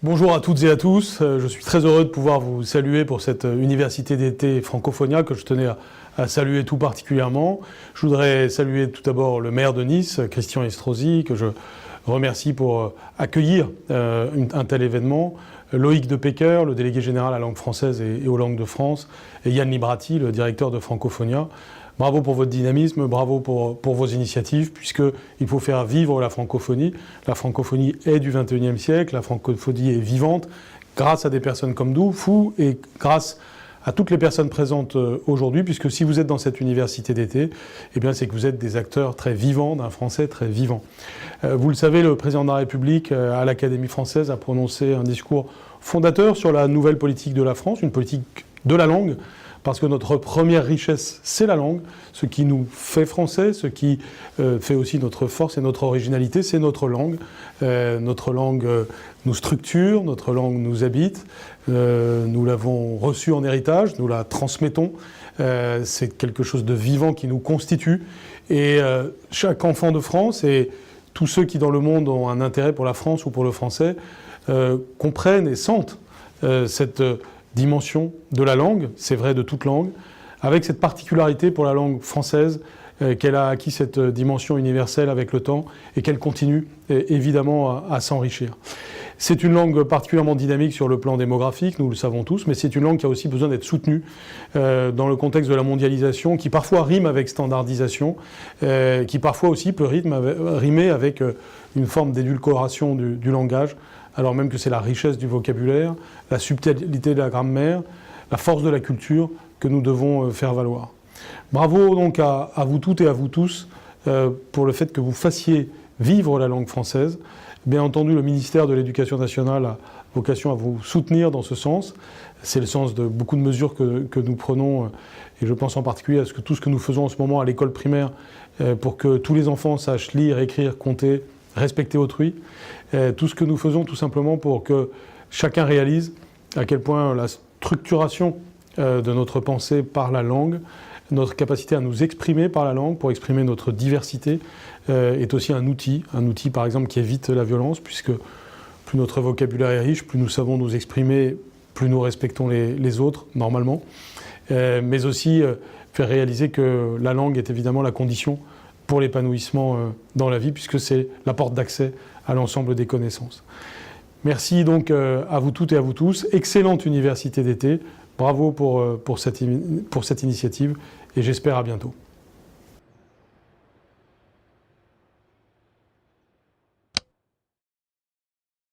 Bonjour à toutes et à tous, je suis très heureux de pouvoir vous saluer pour cette université d'été Francophonia que je tenais à saluer tout particulièrement. Je voudrais saluer tout d'abord le maire de Nice, Christian Estrosi, que je remercie pour accueillir un tel événement, Loïc de Pecker, le délégué général à la langue française et aux langues de France, et Yann Librati, le directeur de Francophonia. Bravo pour votre dynamisme, bravo pour vos initiatives, puisqu'il faut faire vivre la francophonie. La francophonie est du XXIe siècle, la francophonie est vivante, grâce à des personnes comme vous, et grâce à toutes les personnes présentes aujourd'hui, puisque si vous êtes dans cette université d'été, eh bien c'est que vous êtes des acteurs très vivants, d'un français très vivant. Vous le savez, le président de la République, à l'Académie française, a prononcé un discours fondateur sur la nouvelle politique de la France, une politique de la langue, parce que notre première richesse, c'est la langue. Ce qui nous fait français, ce qui fait aussi notre force et notre originalité, c'est notre langue. Notre langue nous structure, notre langue nous habite. Nous l'avons reçue en héritage, nous la transmettons. C'est quelque chose de vivant qui nous constitue. Et chaque enfant de France et tous ceux qui dans le monde ont un intérêt pour la France ou pour le français comprennent et sentent cette dimension de la langue, c'est vrai de toute langue, avec cette particularité pour la langue française qu'elle a acquis cette dimension universelle avec le temps et qu'elle continue évidemment à s'enrichir. C'est une langue particulièrement dynamique sur le plan démographique, nous le savons tous, mais c'est une langue qui a aussi besoin d'être soutenue dans le contexte de la mondialisation, qui parfois rime avec standardisation, qui parfois aussi peut rimer avec une forme d'édulcoration du langage, alors même que c'est la richesse du vocabulaire, la subtilité de la grammaire, la force de la culture que nous devons faire valoir. Bravo donc à vous toutes et à vous tous pour le fait que vous fassiez vivre la langue française. Bien entendu, le ministère de l'Éducation nationale a vocation à vous soutenir dans ce sens. C'est le sens de beaucoup de mesures que nous prenons, et je pense en particulier à tout ce que nous faisons en ce moment à l'école primaire pour que tous les enfants sachent lire, écrire, compter, respecter autrui. Tout ce que nous faisons tout simplement pour que chacun réalise à quel point la structuration de notre pensée par la langue, notre capacité à nous exprimer par la langue pour exprimer notre diversité est aussi un outil par exemple qui évite la violence, puisque plus notre vocabulaire est riche, plus nous savons nous exprimer, plus nous respectons les autres normalement, mais aussi faire réaliser que la langue est évidemment la condition pour l'épanouissement dans la vie, puisque c'est la porte d'accès à l'ensemble des connaissances. Merci donc à vous toutes et à vous tous. Excellente université d'été. Bravo pour cette initiative et j'espère à bientôt.